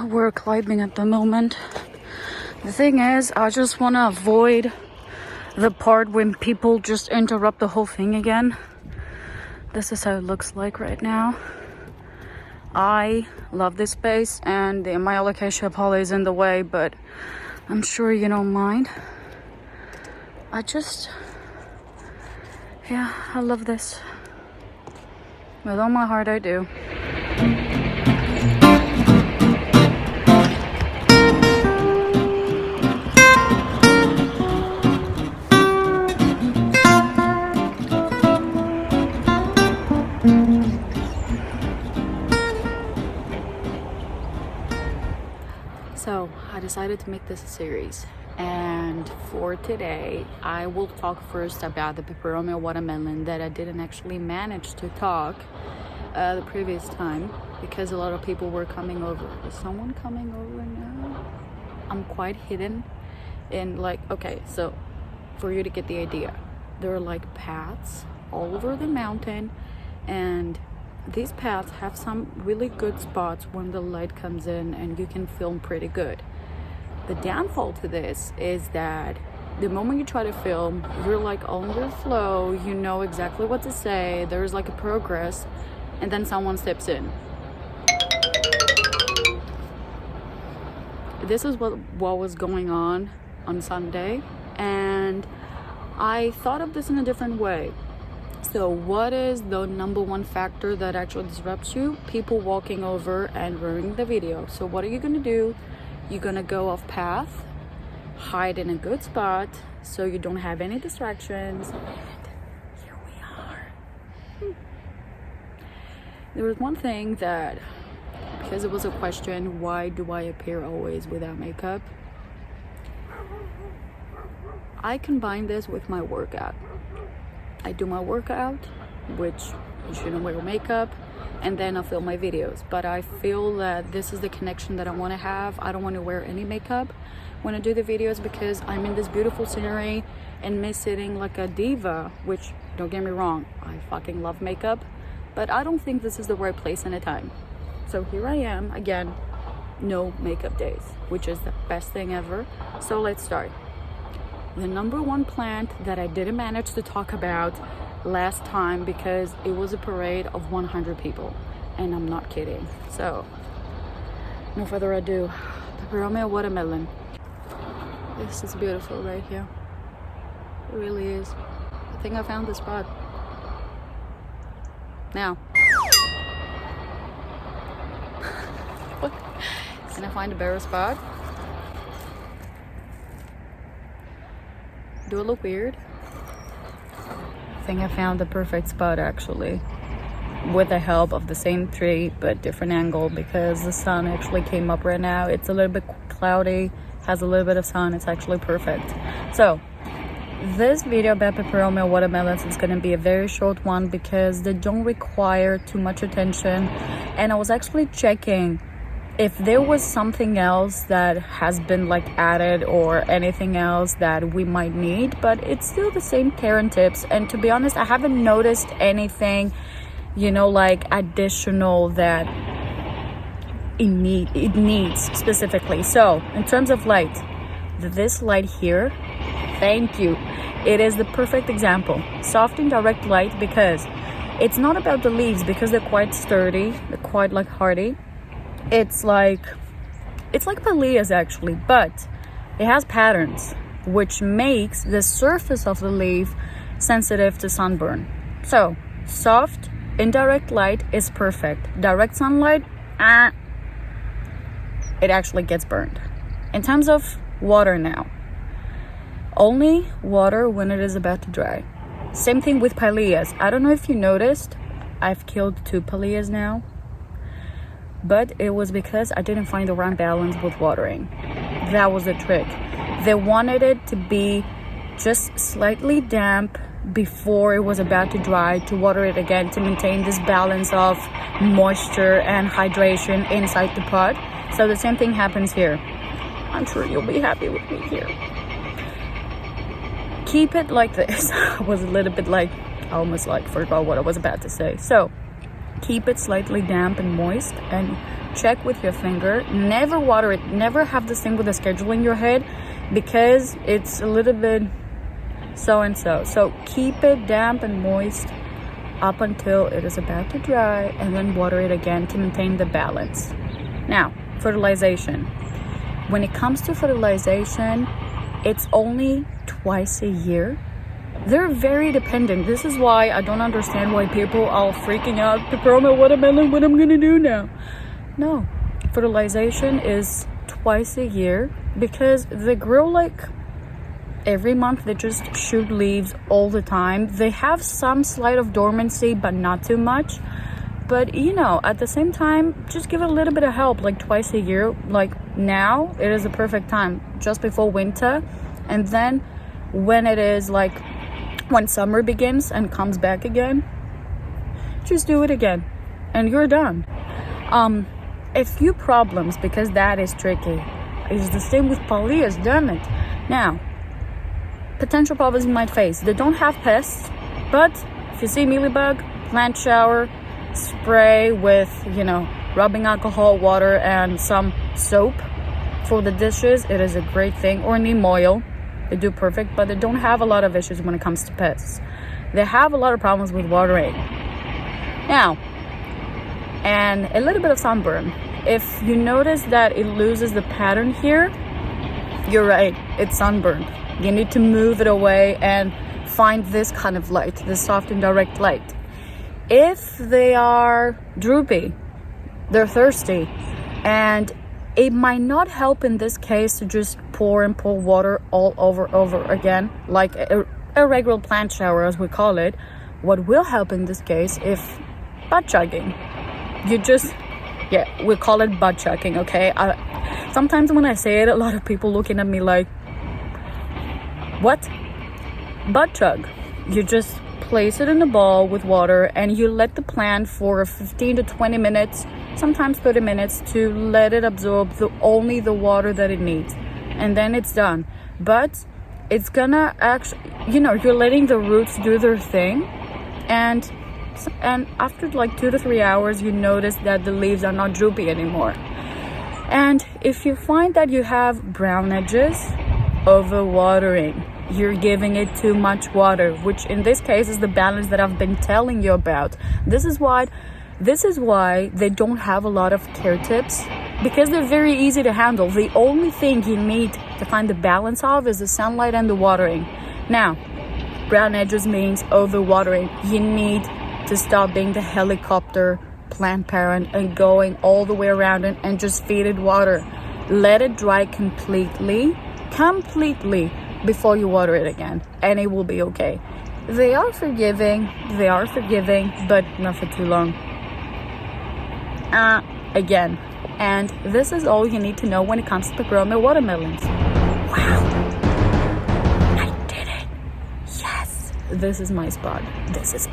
We're climbing at the moment. The thing is, I just want to avoid the part when people just interrupt the whole thing again. This is how it looks like right now. I love this space, and my alocasia poly is in the way, but I'm sure you don't mind. I love this. With all my heart, I do. So I decided to make this a series, and for today I will talk first about the Peperomia watermelon that I didn't actually manage to talk the previous time because a lot of people were coming over. Is someone coming over now? I'm quite hidden in okay, so for you to get the idea, there are like paths all over the mountain, and these paths have some really good spots when the light comes in and you can film pretty good. The downfall to this is that the moment you try to film, you're like on your flow, you know exactly what to say, there's like a progress, and then someone steps in. This is what was going on Sunday, and I thought of this in a different way. So what is the number one factor that actually disrupts you? People walking over and ruining the video. So what are you gonna do? You're gonna go off path, hide in a good spot so you don't have any distractions. And here we are. There was one thing that, because it was a question, why do I appear always without makeup? I combine this with my workout. I do my workout, which you shouldn't wear makeup, and then I film my videos. But I feel that this is the connection that I want to have. I don't want to wear any makeup when I do the videos because I'm in this beautiful scenery, and me sitting like a diva, which, don't get me wrong, I fucking love makeup, but I don't think this is the right place and a time. So here I am again, no makeup days, which is the best thing ever. So let's start. The number one plant that I didn't manage to talk about last time because it was a parade of 100 people, and I'm not kidding. So no further ado, Peperomia watermelon. This is beautiful right here. It really is. I think I found the spot. Now, what? Can I find a better spot? Do it look weird? I think I found the perfect spot actually, with the help of the same tree but different angle because the sun actually came up right now. It's a little bit cloudy, has a little bit of sun. It's actually perfect. So this video about Peperomia watermelons is going to be a very short one because they don't require too much attention, and I was actually checking if there was something else that has been added or anything else that we might need, but it's still the same care and tips. And to be honest, I haven't noticed anything, additional that it needs specifically. So in terms of light, this light here, thank you. It is the perfect example. Soft and direct light, because it's not about the leaves because they're quite sturdy, they're quite hardy. It's like pallias actually, but it has patterns which makes the surface of the leaf sensitive to sunburn. So soft indirect light is perfect. Direct sunlight, it actually gets burned. In terms of water now, only water when it is about to dry. Same thing with pallias. I don't know if you noticed, I've killed 2 pallias now, but it was because I didn't find the right balance with watering. That was the trick. They wanted it to be just slightly damp before it was about to dry, to water it again to maintain this balance of moisture and hydration inside the pot. So the same thing happens here. I'm sure you'll be happy with me here. Keep it like this. I was a little bit I almost forgot what I was about to say. So keep it slightly damp and moist, and check with your finger. Never water it. Never have this thing with a schedule in your head, because it's a little bit so and so. So keep it damp and moist up until it is about to dry, and then water it again to maintain the balance. Now, fertilization. When it comes to fertilization, it's only twice a year. They're very dependent. This is why I don't understand why people are freaking out. Peperomia watermelon, what I'm gonna do now? No, fertilization is twice a year, because they grow like every month. They just shoot leaves all the time. They have some slight of dormancy, but not too much. But you know, at the same time, just give it a little bit of help, like twice a year. Like now, it is the perfect time, just before winter. And then when it is like, when summer begins and comes back again, just do it again and you're done. A few problems, because that is tricky. It's the same with Paulias, damn it. Now, potential problems you might face. They don't have pests, but if you see mealybug, plant shower, spray with, you know, rubbing alcohol, water, and some soap for the dishes. It is a great thing. Or neem oil. They do perfect, but they don't have a lot of issues when it comes to pests. They have a lot of problems with watering. Now, and a little bit of sunburn. If you notice that it loses the pattern here, you're right, it's sunburned. You need to move it away and find this kind of light, this soft and direct light. If they are droopy, they're thirsty, and it might not help in this case to just pour and pour water all over again, like a regular plant shower, as we call it. What will help in this case, if butt chugging. You just, yeah, we call it butt chugging, okay? Sometimes when I say it, a lot of people looking at me like, what? Butt chug. You just place it in a bowl with water, and you let the plant for 15 to 20 minutes, sometimes 30 minutes, to let it absorb only the water that it needs, and then it's done. But it's gonna actually, you know, you're letting the roots do their thing, and after like 2 to 3 hours, you notice that the leaves are not droopy anymore. And if you find that you have brown edges, overwatering, you're giving it too much water, which in this case is the balance that I've been telling you about. This is why they don't have a lot of care tips, because they're very easy to handle. The only thing you need to find the balance of is the sunlight and the watering. Now, brown edges means overwatering. You need to stop being the helicopter plant parent and going all the way around it and just feed it water. Let it dry completely before you water it again, and it will be okay. They are forgiving, but not for too long. Again, and this is all you need to know when it comes to Peperomia watermelons. Wow, I did it. Yes, this is my spot, bitches.